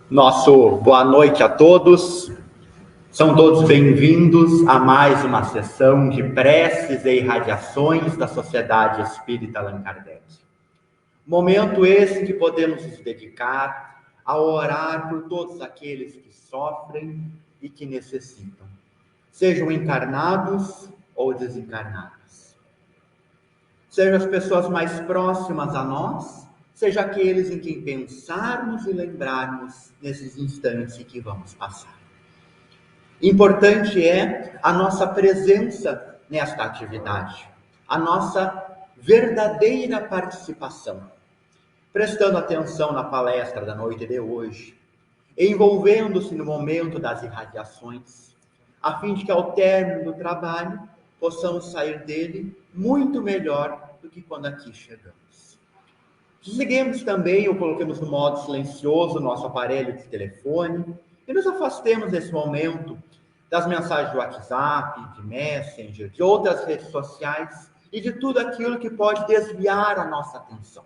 Nosso boa noite a todos. São todos bem-vindos a mais uma sessão de preces e irradiações da Sociedade Espírita Allan Kardec. Momento esse que podemos nos dedicar a orar por todos aqueles que sofrem e que necessitam, sejam encarnados ou desencarnados. Sejam as pessoas mais próximas a nós, seja aqueles em quem pensarmos e lembrarmos nesses instantes que vamos passar. Importante é a nossa presença nesta atividade, a nossa verdadeira participação, prestando atenção na palestra da noite de hoje, envolvendo-se no momento das irradiações, a fim de que ao término do trabalho possamos sair dele muito melhor do que quando aqui chegamos. Desliguemos também ou coloquemos no modo silencioso o nosso aparelho de telefone e nos afastemos nesse momento das mensagens de WhatsApp, de Messenger, de outras redes sociais e de tudo aquilo que pode desviar a nossa atenção.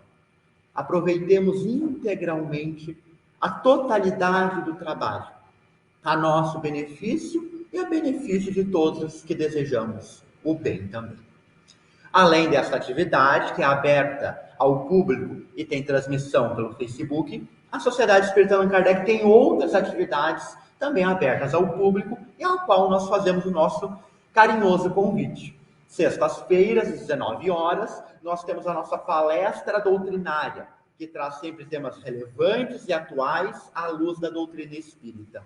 Aproveitemos integralmente a totalidade do trabalho, a nosso benefício e a benefício de todos que desejamos o bem também. Além dessa atividade, que é aberta ao público e tem transmissão pelo Facebook, a Sociedade Espírita Allan Kardec tem outras atividades também abertas ao público e ao qual nós fazemos o nosso carinhoso convite. Sextas-feiras, às 19 horas, nós temos a nossa palestra doutrinária, que traz sempre temas relevantes e atuais à luz da doutrina espírita.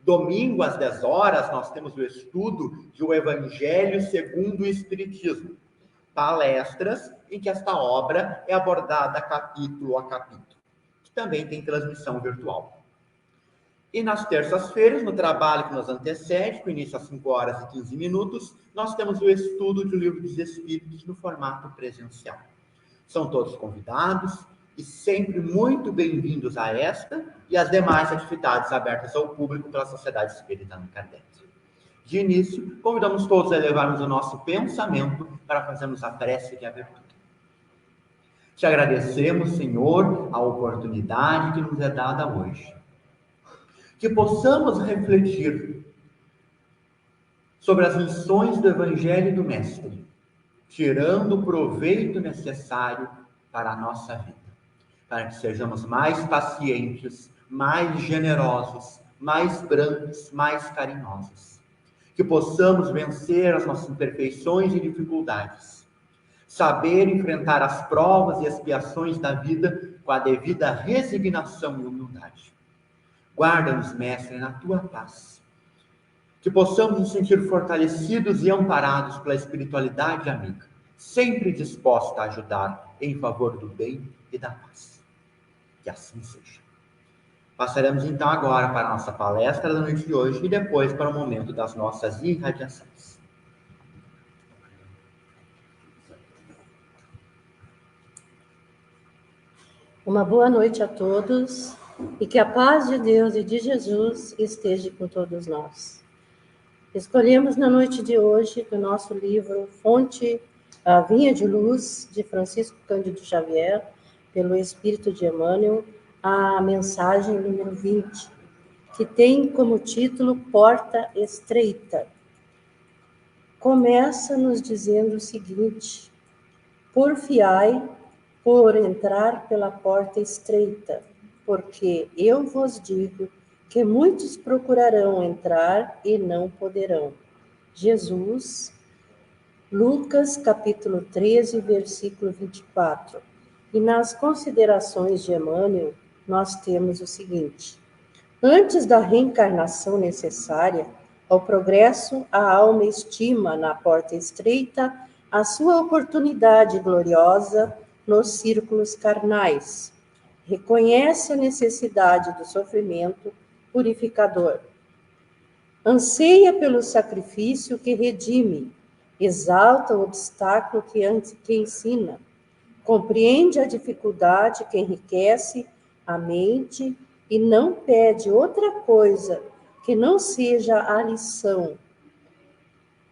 Domingo, às 10 horas, nós temos o estudo de O Evangelho segundo o Espiritismo. Palestras em que esta obra é abordada capítulo a capítulo, que também tem transmissão virtual. E nas terças-feiras, no trabalho que nos antecede, com início às 5 horas e 15 minutos, nós temos o estudo do Livro dos Espíritos no formato presencial. São todos convidados e sempre muito bem-vindos a esta e as demais atividades abertas ao público pela Sociedade Espírita Allan Kardec. De início, convidamos todos a elevarmos o nosso pensamento para fazermos a prece de abertura. Te agradecemos, Senhor, a oportunidade que nos é dada hoje. Que possamos refletir sobre as lições do Evangelho do Mestre, tirando o proveito necessário para a nossa vida, para que sejamos mais pacientes, mais generosos, mais brandos, mais carinhosos. Que possamos vencer as nossas imperfeições e dificuldades, saber enfrentar as provas e expiações da vida com a devida resignação e humildade. Guarda-nos, Mestre, na tua paz. Que possamos nos sentir fortalecidos e amparados pela espiritualidade amiga, sempre disposta a ajudar em favor do bem e da paz. Que assim seja. Passaremos então agora para a nossa palestra da noite de hoje e depois para o momento das nossas irradiações. Uma boa noite a todos e que a paz de Deus e de Jesus esteja com todos nós. Escolhemos na noite de hoje, do nosso livro Fonte, a Vinha de Luz, de Francisco Cândido Xavier, pelo Espírito de Emmanuel, a mensagem número 20, que tem como título Porta Estreita. Começa nos dizendo o seguinte: porfiai por entrar pela porta estreita, porque eu vos digo que muitos procurarão entrar e não poderão. Jesus, Lucas, capítulo 13, versículo 24. E nas considerações de Emmanuel, nós temos o seguinte: antes da reencarnação necessária ao progresso, a alma estima na porta estreita a sua oportunidade gloriosa nos círculos carnais. Reconhece a necessidade do sofrimento purificador. Anseia pelo sacrifício que redime, exalta o obstáculo que ensina, compreende a dificuldade que enriquece a mente e não pede outra coisa que não seja a lição,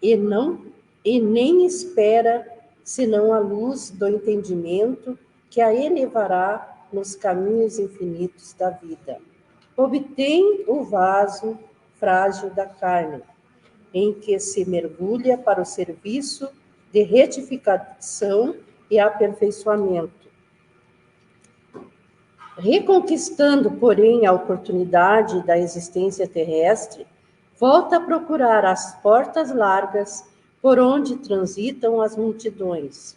e nem espera senão a luz do entendimento que a elevará nos caminhos infinitos da vida. obtém o vaso frágil da carne, em que se mergulha para o serviço de retificação e aperfeiçoamento. Reconquistando, porém, a oportunidade da existência terrestre, volta a procurar as portas largas por onde transitam as multidões.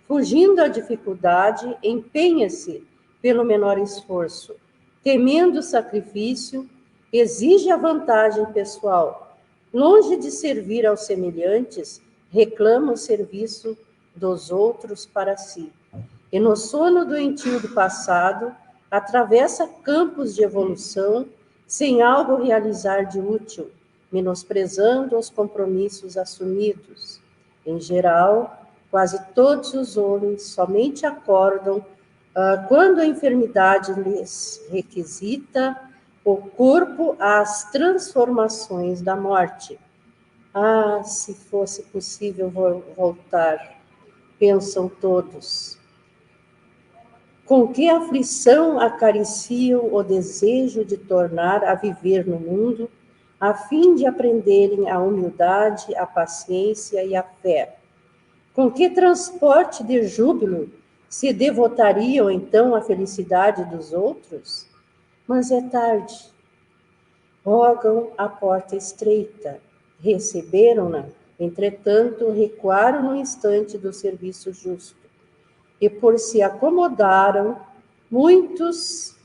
Fugindo à dificuldade, empenha-se pelo menor esforço. Temendo o sacrifício, exige a vantagem pessoal. Longe de servir aos semelhantes, reclama o serviço dos outros para si. E no sono doentio do passado, atravessa campos de evolução sem algo realizar de útil, menosprezando os compromissos assumidos. Em geral, quase todos os homens somente acordam quando a enfermidade lhes requisita o corpo às transformações da morte. Ah, se fosse possível voltar, pensam todos. Com que aflição acariciam o desejo de tornar a viver no mundo, a fim de aprenderem a humildade, a paciência e a fé. Com que transporte de júbilo se devotariam, então, à felicidade dos outros? Mas é tarde. Rogam a porta estreita. Receberam-na, entretanto, recuaram no instante do serviço justo. E por se acomodaram, muitos,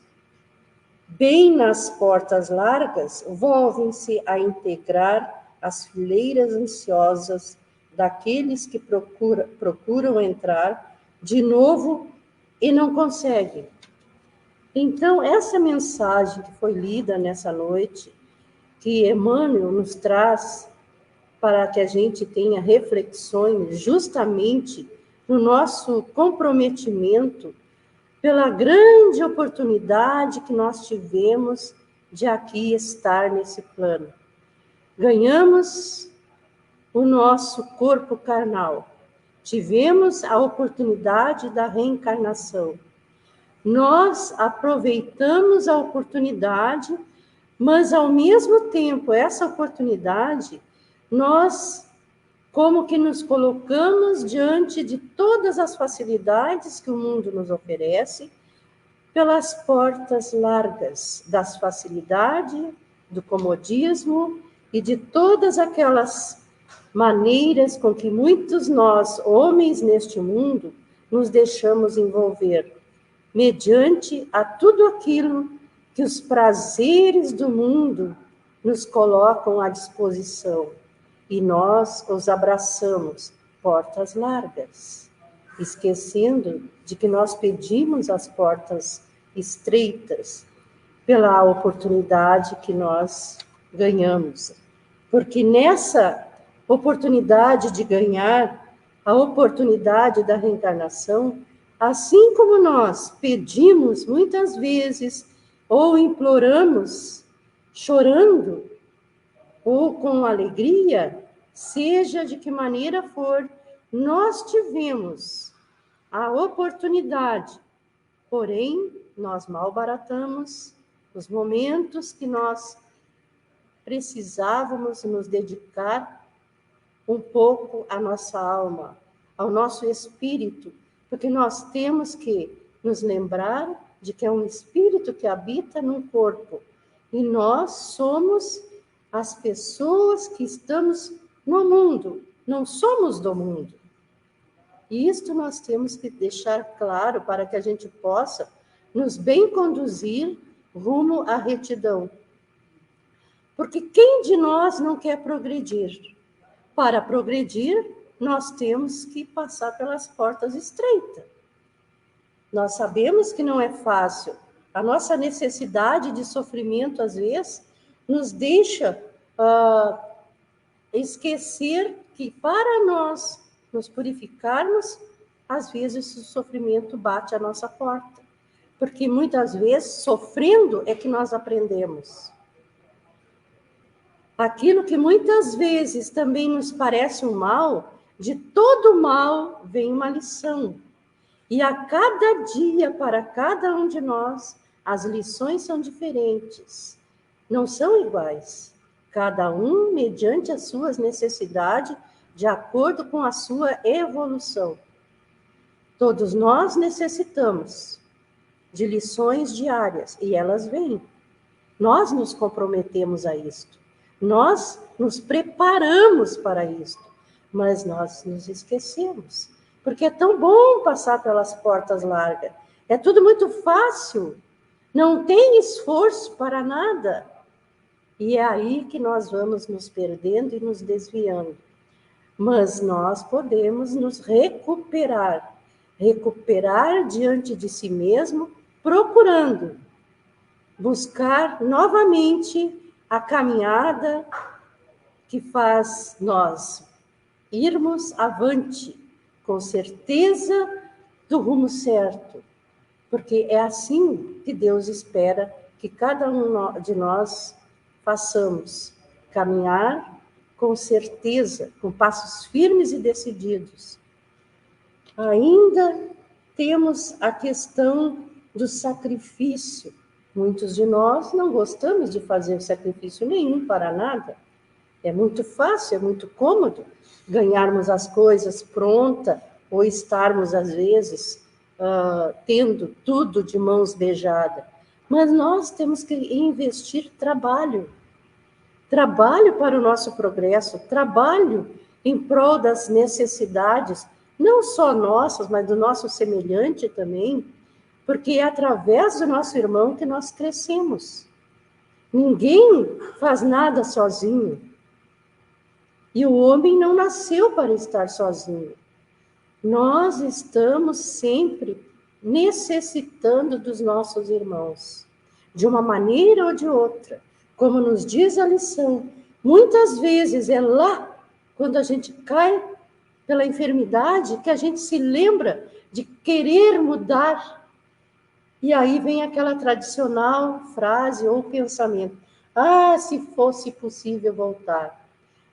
bem nas portas largas, volvem-se a integrar as fileiras ansiosas daqueles que procuram entrar de novo e não conseguem. Então, essa mensagem que foi lida nessa noite, que Emmanuel nos traz para que a gente tenha reflexões justamente no nosso comprometimento pela grande oportunidade que nós tivemos de aqui estar nesse plano. Ganhamos o nosso corpo carnal, tivemos a oportunidade da reencarnação. Nós aproveitamos a oportunidade, mas ao mesmo tempo, essa oportunidade, nós como que nos colocamos diante de todas as facilidades que o mundo nos oferece, pelas portas largas das facilidades, do comodismo e de todas aquelas maneiras com que muitos nós, homens neste mundo, nos deixamos envolver, mediante a tudo aquilo que os prazeres do mundo nos colocam à disposição. E nós os abraçamos, portas largas, esquecendo de que nós pedimos as portas estreitas pela oportunidade que nós ganhamos. Porque nessa oportunidade de ganhar, a oportunidade da reencarnação, assim como nós pedimos muitas vezes ou imploramos, chorando, ou com alegria, seja de que maneira for, nós tivemos a oportunidade, porém, nós malbaratamos os momentos que nós precisávamos nos dedicar um pouco à nossa alma, ao nosso espírito, porque nós temos que nos lembrar de que é um espírito que habita num corpo, e nós somos as pessoas que estamos no mundo, não somos do mundo. E isto nós temos que deixar claro para que a gente possa nos bem conduzir rumo à retidão. Porque quem de nós não quer progredir? Para progredir, nós temos que passar pelas portas estreitas. Nós sabemos que não é fácil. A nossa necessidade de sofrimento, às vezes, nos deixa esquecer que para nós nos purificarmos, às vezes o sofrimento bate à nossa porta. Porque muitas vezes, sofrendo, é que nós aprendemos. Aquilo que muitas vezes também nos parece um mal, de todo mal vem uma lição. E a cada dia, para cada um de nós, as lições são diferentes, não são iguais. Cada um mediante as suas necessidades, de acordo com a sua evolução. Todos nós necessitamos de lições diárias, e elas vêm. Nós nos comprometemos a isto. Nós nos preparamos para isto, mas nós nos esquecemos. Porque é tão bom passar pelas portas largas. É tudo muito fácil. Não tem esforço para nada. E é aí que nós vamos nos perdendo e nos desviando. Mas nós podemos nos recuperar. Recuperar diante de si mesmo, procurando buscar novamente a caminhada que faz nós irmos avante, com certeza do rumo certo, porque é assim que Deus espera que cada um de nós façamos, caminhar com certeza, com passos firmes e decididos. Ainda temos a questão do sacrifício. Muitos de nós não gostamos de fazer sacrifício nenhum para nada. É muito fácil, é muito cômodo ganharmos as coisas prontas ou estarmos, às vezes, tendo tudo de mãos beijadas. Mas nós temos que investir trabalho. Trabalho para o nosso progresso, trabalho em prol das necessidades, não só nossas, mas do nosso semelhante também, porque é através do nosso irmão que nós crescemos. Ninguém faz nada sozinho. E o homem não nasceu para estar sozinho. Nós estamos sempre necessitando dos nossos irmãos, de uma maneira ou de outra. Como nos diz a lição, muitas vezes é lá, quando a gente cai pela enfermidade, que a gente se lembra de querer mudar. E aí vem aquela tradicional frase ou pensamento: ah, se fosse possível voltar.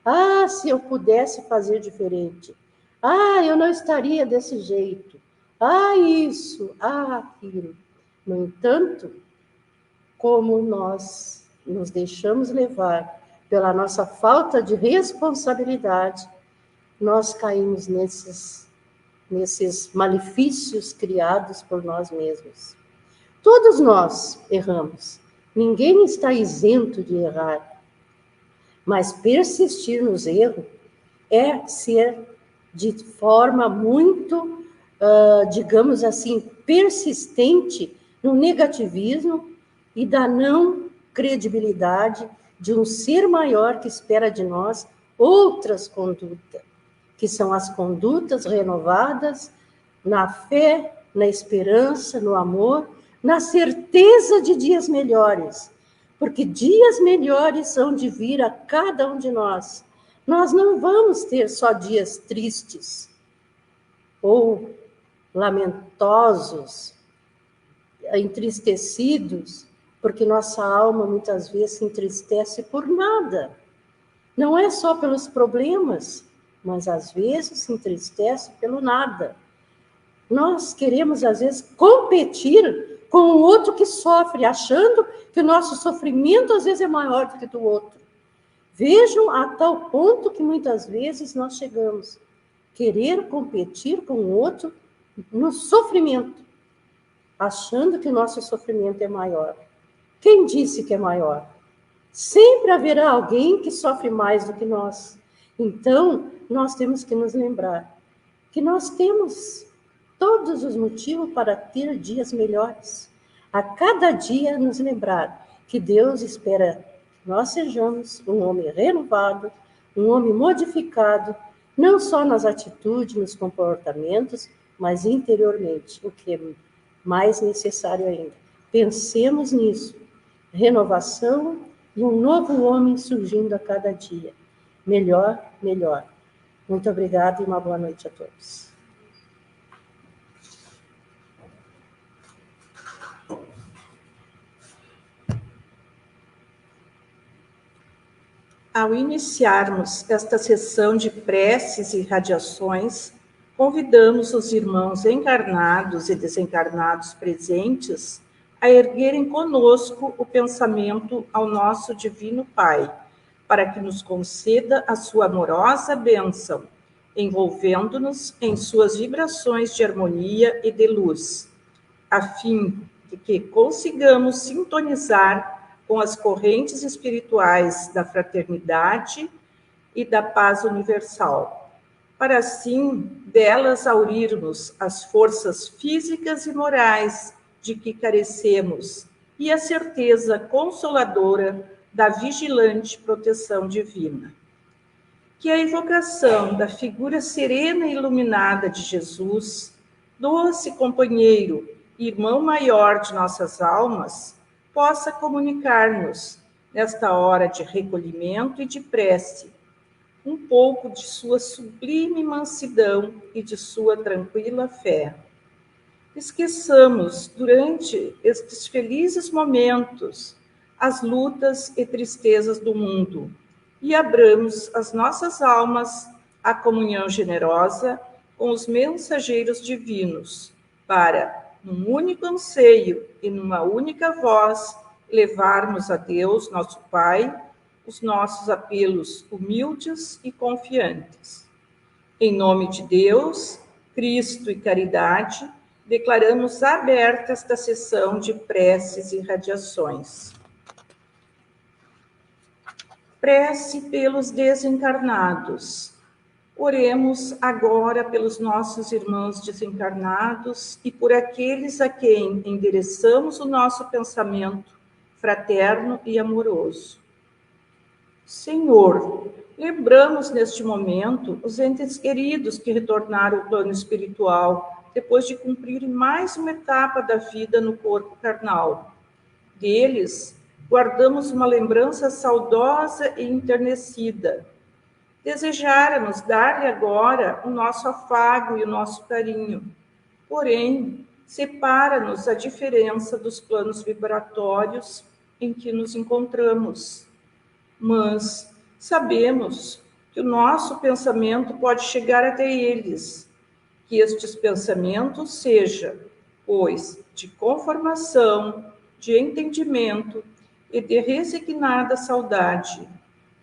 Ah, se eu pudesse fazer diferente. Ah, eu não estaria desse jeito. Ah, isso, ah, aquilo. No entanto, como nós nos deixamos levar pela nossa falta de responsabilidade, nós caímos nesses malefícios criados por nós mesmos. Todos nós erramos. Ninguém está isento de errar. Mas persistir nos erros é ser de forma muito, digamos assim, persistente no negativismo e da não credibilidade de um ser maior que espera de nós outras condutas, que são as condutas renovadas na fé, na esperança, no amor, na certeza de dias melhores, porque dias melhores são de vir a cada um de nós. Nós não vamos ter só dias tristes ou lamentosos, entristecidos, porque nossa alma muitas vezes se entristece por nada. Não é só pelos problemas, mas às vezes se entristece pelo nada. Nós queremos, às vezes, competir com o outro que sofre, achando que o nosso sofrimento, às vezes, é maior do que o do outro. Vejam a tal ponto que, muitas vezes, nós chegamos. Querer competir com o outro no sofrimento, achando que o nosso sofrimento é maior. Quem disse que é maior? Sempre haverá alguém que sofre mais do que nós. Então, nós temos que nos lembrar que nós temos todos os motivos para ter dias melhores. A cada dia nos lembrar que Deus espera que nós sejamos um homem renovado, um homem modificado, não só nas atitudes, nos comportamentos, mas interiormente, o que é mais necessário ainda. Pensemos nisso. Renovação e um novo homem surgindo a cada dia. Melhor, melhor. Muito obrigada e uma boa noite a todos. Ao iniciarmos esta sessão de preces e radiações, convidamos os irmãos encarnados e desencarnados presentes a erguerem conosco o pensamento ao nosso Divino Pai, para que nos conceda a sua amorosa bênção, envolvendo-nos em suas vibrações de harmonia e de luz, a fim de que consigamos sintonizar com as correntes espirituais da fraternidade e da paz universal, para assim delas aurirmos as forças físicas e morais de que carecemos e a certeza consoladora da vigilante proteção divina. Que a evocação da figura serena e iluminada de Jesus, doce companheiro e irmão maior de nossas almas, possa comunicar-nos, nesta hora de recolhimento e de prece, um pouco de sua sublime mansidão e de sua tranquila fé. Esqueçamos, durante estes felizes momentos, as lutas e tristezas do mundo e abramos as nossas almas à comunhão generosa com os mensageiros divinos, para, num único anseio e numa única voz, levarmos a Deus, nosso Pai, os nossos apelos humildes e confiantes. Em nome de Deus, Cristo e caridade, declaramos aberta esta sessão de preces e radiações. Prece pelos desencarnados. Oremos agora pelos nossos irmãos desencarnados e por aqueles a quem endereçamos o nosso pensamento fraterno e amoroso. Senhor, lembramos neste momento os entes queridos que retornaram ao plano espiritual depois de cumprirem mais uma etapa da vida no corpo carnal. Deles, guardamos uma lembrança saudosa e enternecida. Desejáramos dar-lhe agora o nosso afago e o nosso carinho. Porém, separa-nos a diferença dos planos vibratórios em que nos encontramos. Mas sabemos que o nosso pensamento pode chegar até eles, que estes pensamentos sejam, pois, de conformação, de entendimento e de resignada saudade,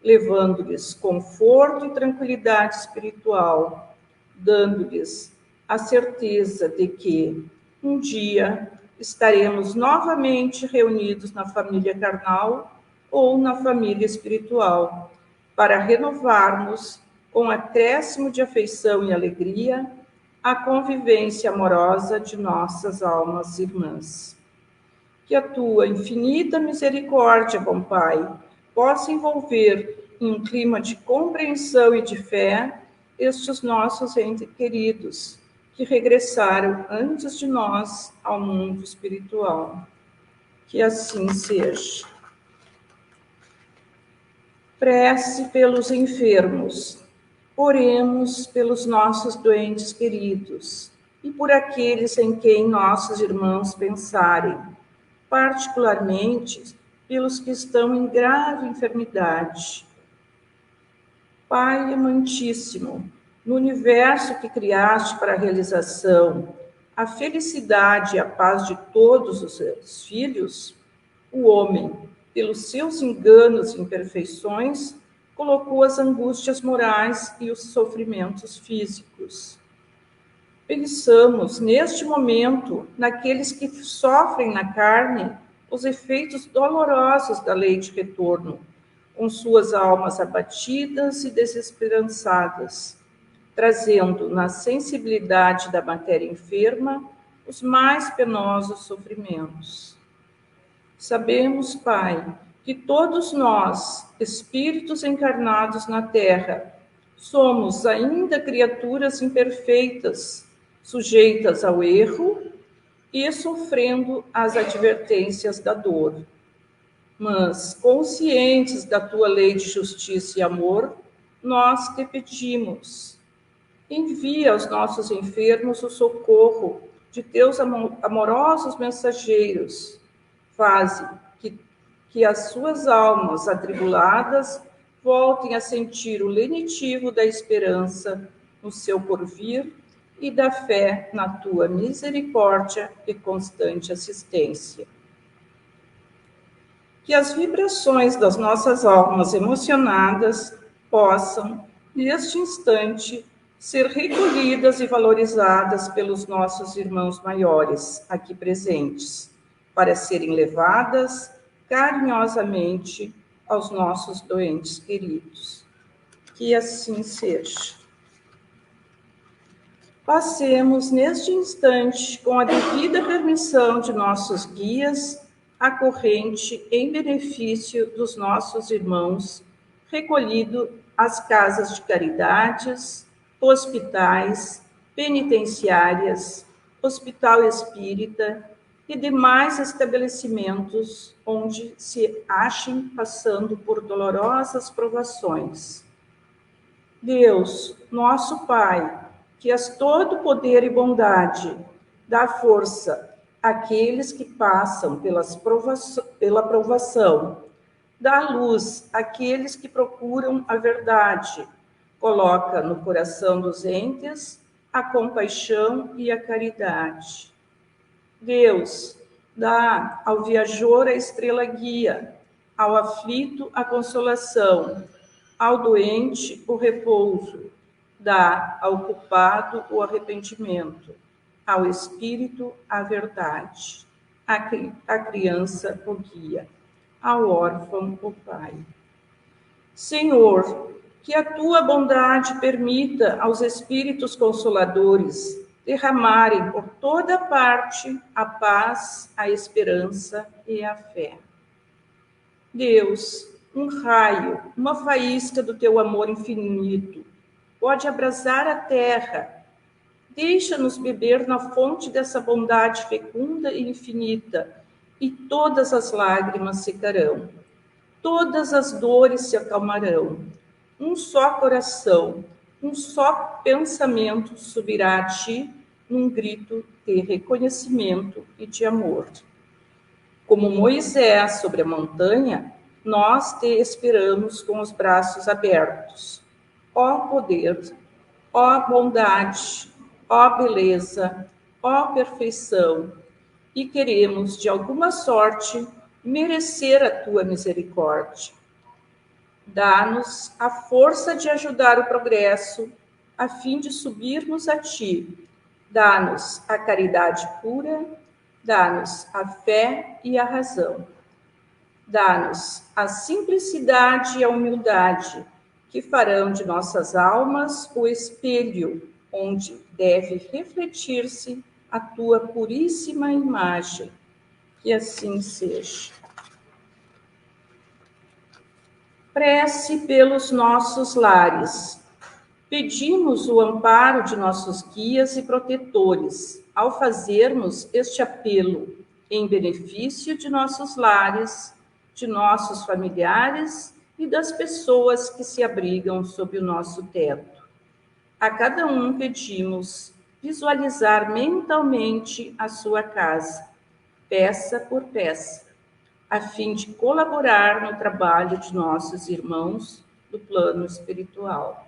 levando-lhes conforto e tranquilidade espiritual, dando-lhes a certeza de que, um dia, estaremos novamente reunidos na família carnal ou na família espiritual, para renovarmos, com acréscimo de afeição e alegria, a convivência amorosa de nossas almas irmãs. Que a tua infinita misericórdia, bom Pai, possa envolver em um clima de compreensão e de fé estes nossos entes queridos, que regressaram antes de nós ao mundo espiritual. Que assim seja. Prece pelos enfermos. Oremos pelos nossos doentes queridos e por aqueles em quem nossos irmãos pensarem, particularmente pelos que estão em grave enfermidade. Pai amantíssimo, no universo que criaste para a realização, a felicidade e a paz de todos os seus filhos, o homem, pelos seus enganos e imperfeições, colocou as angústias morais e os sofrimentos físicos. Pensamos, neste momento, naqueles que sofrem na carne os efeitos dolorosos da lei de retorno, com suas almas abatidas e desesperançadas, trazendo na sensibilidade da matéria enferma os mais penosos sofrimentos. Sabemos, Pai, que todos nós, espíritos encarnados na Terra, somos ainda criaturas imperfeitas, sujeitas ao erro e sofrendo as advertências da dor. Mas, conscientes da tua lei de justiça e amor, nós te pedimos, envia aos nossos enfermos o socorro de teus amorosos mensageiros, faze que as suas almas atribuladas voltem a sentir o lenitivo da esperança no seu porvir e da fé na tua misericórdia e constante assistência. que as vibrações das nossas almas emocionadas possam, neste instante, ser recolhidas e valorizadas pelos nossos irmãos maiores aqui presentes, para serem levadas carinhosamente aos nossos doentes queridos. Que assim seja. Passemos neste instante, com a devida permissão de nossos guias, a corrente em benefício dos nossos irmãos, recolhido às casas de caridades, hospitais, penitenciárias, hospital espírita e demais estabelecimentos onde se achem passando por dolorosas provações. Deus, nosso Pai, que és todo poder e bondade, dá força àqueles que passam pela provação, dá luz àqueles que procuram a verdade, coloca no coração dos entes a compaixão e a caridade. Deus, dá ao viajor a estrela guia, ao aflito a consolação, ao doente o repouso, dá ao culpado o arrependimento, ao espírito a verdade, à criança o guia, ao órfão o pai. Senhor, que a tua bondade permita aos espíritos consoladores derramarem por toda parte a paz, a esperança e a fé. Deus, um raio, uma faísca do teu amor infinito, pode abrasar a terra. Deixa-nos beber na fonte dessa bondade fecunda e infinita, e todas as lágrimas secarão, todas as dores se acalmarão. Um só coração, um só pensamento subirá a ti num grito de reconhecimento e de amor. Como Moisés sobre a montanha, nós te esperamos com os braços abertos. Ó poder, ó bondade, ó beleza, ó perfeição, e queremos, de alguma sorte, merecer a tua misericórdia. Dá-nos a força de ajudar o progresso, a fim de subirmos a ti. Dá-nos a caridade pura, dá-nos a fé e a razão. Dá-nos a simplicidade e a humildade, que farão de nossas almas o espelho onde deve refletir-se a tua puríssima imagem. Que assim seja. Prece pelos nossos lares. Pedimos o amparo de nossos guias e protetores ao fazermos este apelo em benefício de nossos lares, de nossos familiares e das pessoas que se abrigam sob o nosso teto. A cada um pedimos visualizar mentalmente a sua casa, peça por peça, a fim de colaborar no trabalho de nossos irmãos do plano espiritual.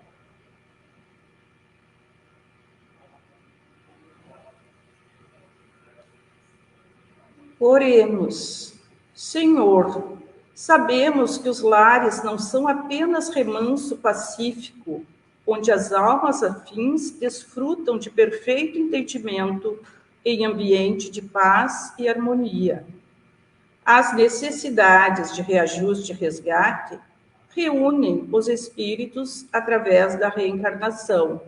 Oremos. Senhor, sabemos que os lares não são apenas remanso pacífico, onde as almas afins desfrutam de perfeito entendimento em ambiente de paz e harmonia. As necessidades de reajuste e resgate reúnem os espíritos através da reencarnação,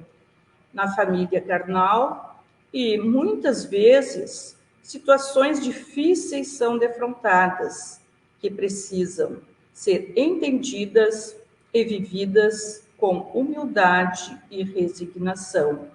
na família carnal, e, muitas vezes, situações difíceis são defrontadas, que precisam ser entendidas e vividas com humildade e resignação.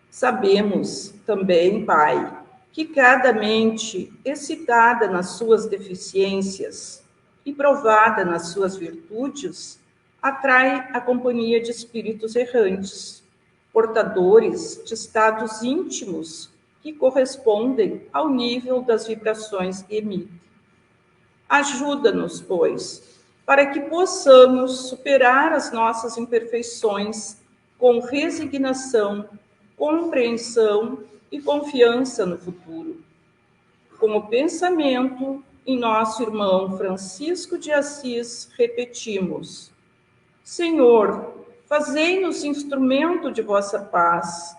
Sabemos também, Pai, que cada mente excitada nas suas deficiências e provada nas suas virtudes atrai a companhia de espíritos errantes, portadores de estados íntimos que correspondem ao nível das vibrações que emitem. Ajuda-nos, pois, para que possamos superar as nossas imperfeições com resignação, compreensão e confiança no futuro. Com o pensamento em nosso irmão Francisco de Assis, repetimos: Senhor, fazei-nos instrumento de vossa paz.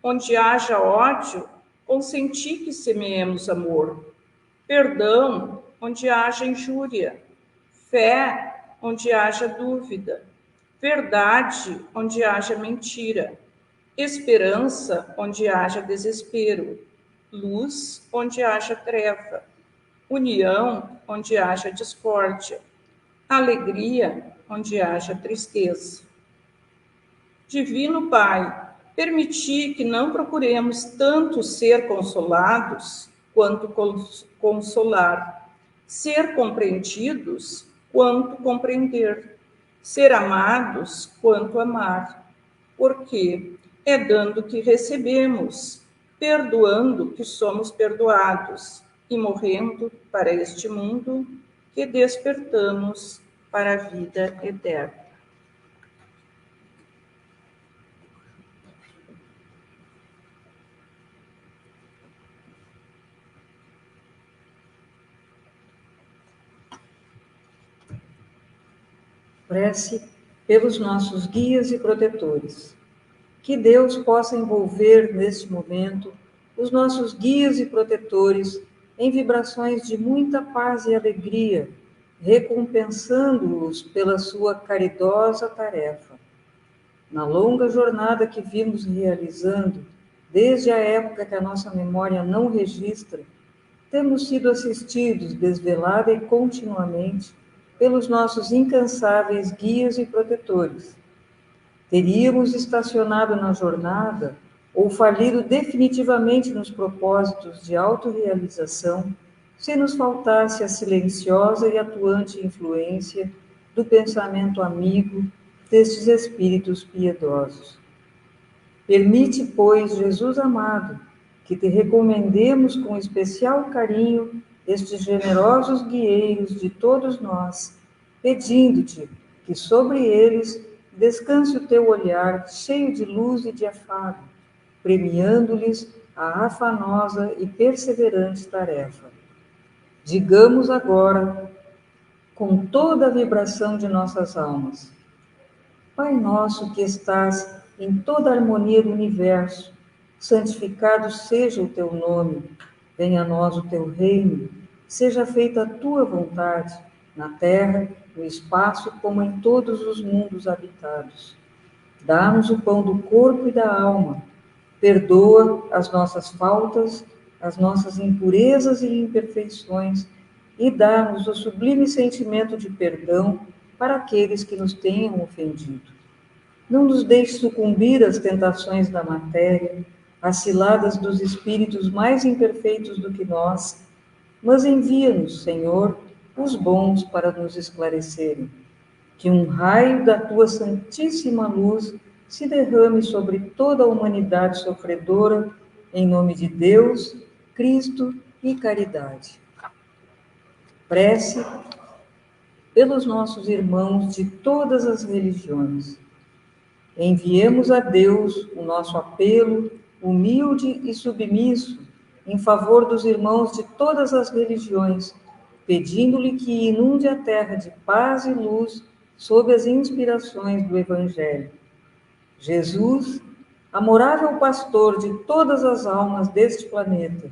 Onde haja ódio, consenti que semeemos amor. Perdão, onde haja injúria. Fé, onde haja dúvida. Verdade, onde haja mentira. Esperança, onde haja desespero. Luz, onde haja treva. União, onde haja discórdia. Alegria, onde haja tristeza. Divino Pai, permiti que não procuremos tanto ser consolados quanto consolar, ser compreendidos quanto compreender, ser amados quanto amar, porque é dando que recebemos, perdoando que somos perdoados e morrendo para este mundo que despertamos para a vida eterna. Prece pelos nossos guias e protetores. Que Deus possa envolver neste momento os nossos guias e protetores em vibrações de muita paz e alegria, recompensando-os pela sua caridosa tarefa. Na longa jornada que vimos realizando, desde a época que a nossa memória não registra, temos sido assistidos desvelada e continuamente pelos nossos incansáveis guias e protetores. Teríamos estacionado na jornada ou falido definitivamente nos propósitos de autorrealização se nos faltasse a silenciosa e atuante influência do pensamento amigo destes espíritos piedosos. Permite, pois, Jesus amado, que te recomendemos com especial carinho estes generosos guieiros de todos nós, pedindo-te que sobre eles descanse o teu olhar cheio de luz e de afago, premiando-lhes a afanosa e perseverante tarefa. Digamos agora, com toda a vibração de nossas almas: Pai nosso que estás em toda a harmonia do universo, santificado seja o teu nome, venha a nós o teu reino, seja feita a tua vontade, na terra, no espaço, como em todos os mundos habitados. Dá-nos o pão do corpo e da alma, perdoa as nossas faltas, as nossas impurezas e imperfeições, e dá-nos o sublime sentimento de perdão para aqueles que nos tenham ofendido. Não nos deixe sucumbir às tentações da matéria, às ciladas dos espíritos mais imperfeitos do que nós, mas envia-nos, Senhor, os bons para nos esclarecerem. Que um raio da tua santíssima luz se derrame sobre toda a humanidade sofredora, em nome de Deus, Cristo e caridade. Prece pelos nossos irmãos de todas as religiões. Enviemos a Deus o nosso apelo, humilde e submisso, em favor dos irmãos de todas as religiões, pedindo-lhe que inunde a terra de paz e luz sob as inspirações do Evangelho. Jesus, amorável pastor de todas as almas deste planeta,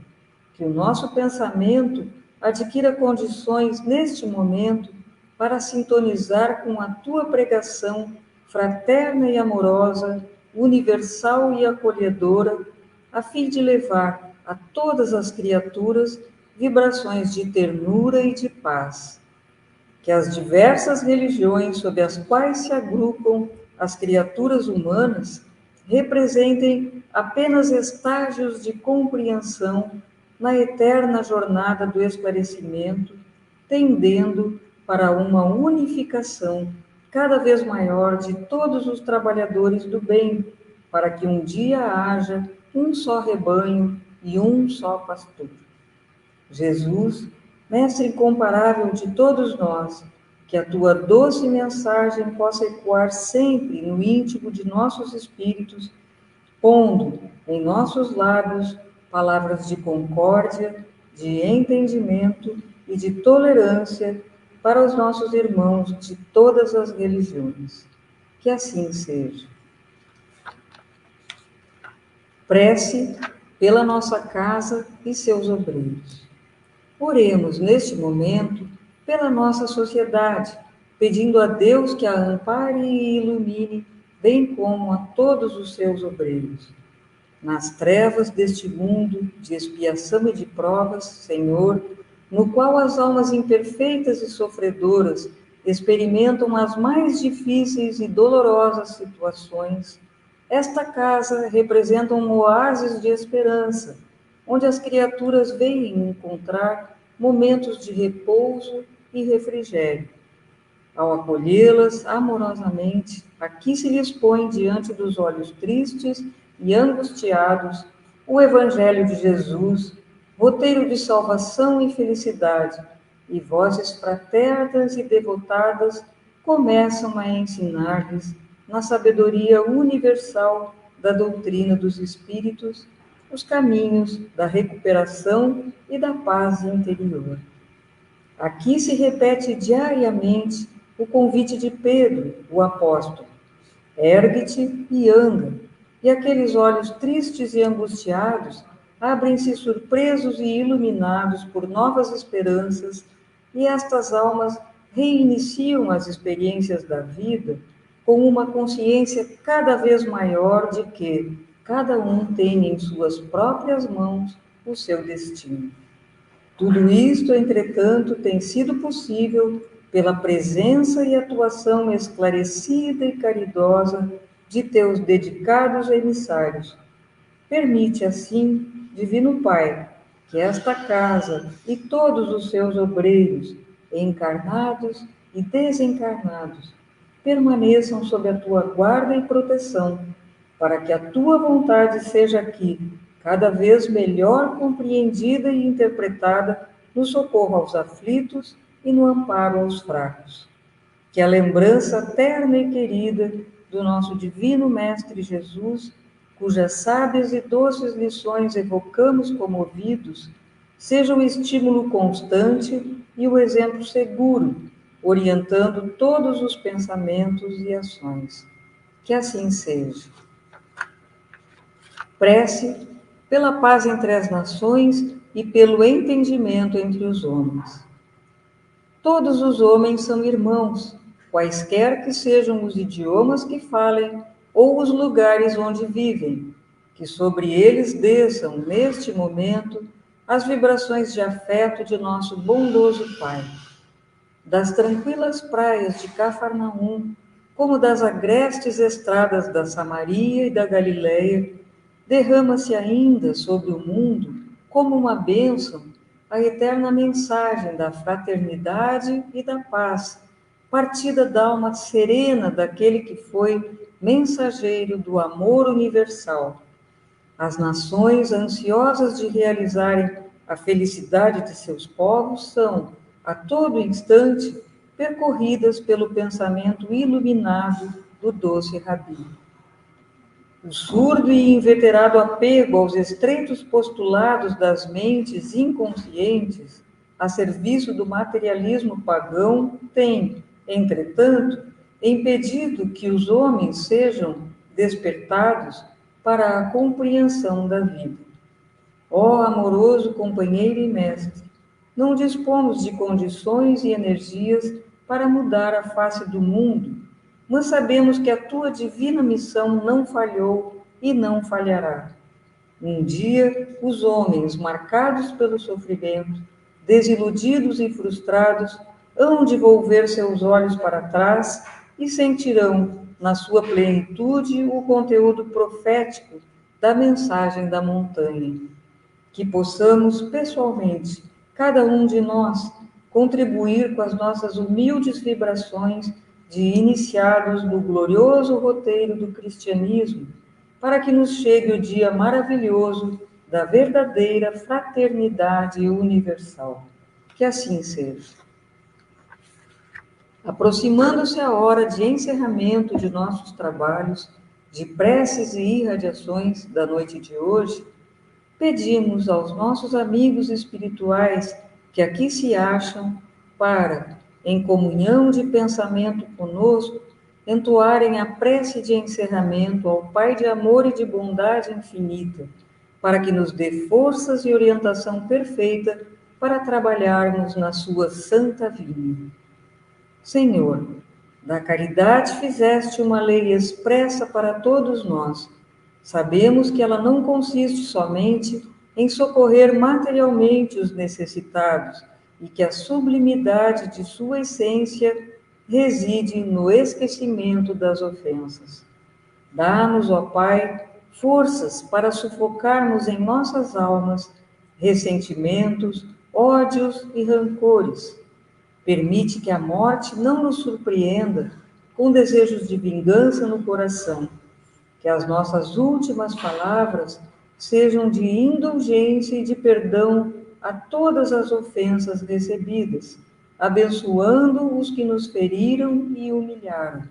que o nosso pensamento adquira condições neste momento para sintonizar com a tua pregação fraterna e amorosa, universal e acolhedora, a fim de levar a todas as criaturas vibrações de ternura e de paz. Que as diversas religiões sob as quais se agrupam as criaturas humanas representem apenas estágios de compreensão na eterna jornada do esclarecimento, tendendo para uma unificação cada vez maior de todos os trabalhadores do bem, para que um dia haja um só rebanho e um só pastor. Jesus, Mestre incomparável de todos nós, que a tua doce mensagem possa ecoar sempre no íntimo de nossos espíritos, pondo em nossos lábios palavras de concórdia, de entendimento e de tolerância para os nossos irmãos de todas as religiões. Que assim seja. Prece pela nossa casa e seus obreiros. Oremos neste momento pela nossa sociedade, pedindo a Deus que a ampare e ilumine, bem como a todos os seus obreiros. Nas trevas deste mundo de expiação e de provas, Senhor, no qual as almas imperfeitas e sofredoras experimentam as mais difíceis e dolorosas situações, esta casa representa um oásis de esperança, onde as criaturas vêm encontrar momentos de repouso e refrigério. Ao acolhê-las amorosamente, aqui se lhes põe diante dos olhos tristes e angustiados o Evangelho de Jesus, roteiro de salvação e felicidade, e vozes fraternas e devotadas começam a ensinar-lhes, na sabedoria universal da doutrina dos Espíritos, os caminhos da recuperação e da paz interior. Aqui se repete diariamente o convite de Pedro, o apóstolo: ergue-te e anda. E aqueles olhos tristes e angustiados abrem-se surpresos e iluminados por novas esperanças, e estas almas reiniciam as experiências da vida com uma consciência cada vez maior de que cada um tem em suas próprias mãos o seu destino. Tudo isto, entretanto, tem sido possível pela presença e atuação esclarecida e caridosa de teus dedicados emissários. Permite, assim, Divino Pai, que esta casa e todos os seus obreiros, encarnados e desencarnados, permaneçam sob a tua guarda e proteção, para que a tua vontade seja aqui cada vez melhor compreendida e interpretada no socorro aos aflitos e no amparo aos fracos. Que a lembrança terna e querida do nosso divino Mestre Jesus, cujas sábias e doces lições evocamos comovidos, seja o estímulo constante e o exemplo seguro, orientando todos os pensamentos e ações. Que assim seja. Prece pela paz entre as nações e pelo entendimento entre os homens. Todos os homens são irmãos, quaisquer que sejam os idiomas que falem ou os lugares onde vivem, que sobre eles desçam, neste momento, as vibrações de afeto de nosso bondoso Pai. Das tranquilas praias de Cafarnaum, como das agrestes estradas da Samaria e da Galileia, derrama-se ainda sobre o mundo, como uma bênção, a eterna mensagem da fraternidade e da paz, partida da alma serena daquele que foi mensageiro do amor universal. As nações ansiosas de realizarem a felicidade de seus povos são, a todo instante, percorridas pelo pensamento iluminado do doce Rabi. O surdo e inveterado apego aos estreitos postulados das mentes inconscientes a serviço do materialismo pagão tem, entretanto, impedido que os homens sejam despertados para a compreensão da vida. Ó amoroso companheiro e mestre, não dispomos de condições e energias para mudar a face do mundo, mas sabemos que a tua divina missão não falhou e não falhará. Um dia, os homens, marcados pelo sofrimento, desiludidos e frustrados, hão de volver seus olhos para trás e sentirão, na sua plenitude, o conteúdo profético da mensagem da montanha. Que possamos, pessoalmente, cada um de nós, contribuir com as nossas humildes vibrações de iniciados no glorioso roteiro do cristianismo, para que nos chegue o dia maravilhoso da verdadeira fraternidade universal. Que assim seja. Aproximando-se a hora de encerramento de nossos trabalhos, de preces e irradiações da noite de hoje, pedimos aos nossos amigos espirituais que aqui se acham para, em comunhão de pensamento conosco, entoarem a prece de encerramento ao Pai de amor e de bondade infinita, para que nos dê forças e orientação perfeita para trabalharmos na sua santa vinha. Senhor, da caridade fizeste uma lei expressa para todos nós. Sabemos que ela não consiste somente em socorrer materialmente os necessitados e que a sublimidade de sua essência reside no esquecimento das ofensas. Dá-nos, ó Pai, forças para sufocarmos em nossas almas ressentimentos, ódios e rancores. Permite que a morte não nos surpreenda com desejos de vingança no coração. Que as nossas últimas palavras sejam de indulgência e de perdão a todas as ofensas recebidas, abençoando os que nos feriram e humilharam.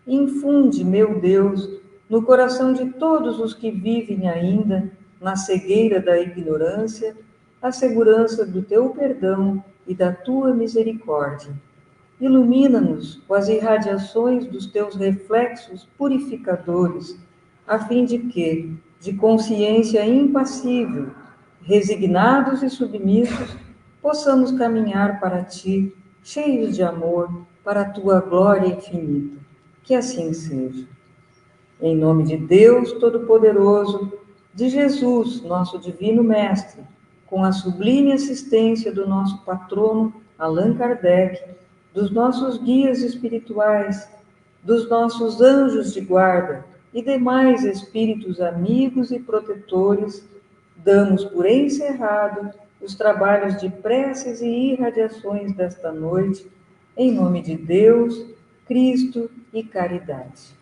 Infunde, meu Deus, no coração de todos os que vivem ainda na cegueira da ignorância, a segurança do teu perdão e da tua misericórdia. Ilumina-nos com as irradiações dos teus reflexos purificadores, a fim de que, de consciência impassível, resignados e submissos, possamos caminhar para ti, cheios de amor, para a tua glória infinita. Que assim seja. Em nome de Deus Todo-Poderoso, de Jesus, nosso Divino Mestre, com a sublime assistência do nosso patrono Allan Kardec, dos nossos guias espirituais, dos nossos anjos de guarda e demais espíritos amigos e protetores, damos por encerrado os trabalhos de preces e irradiações desta noite, em nome de Deus, Cristo e caridade.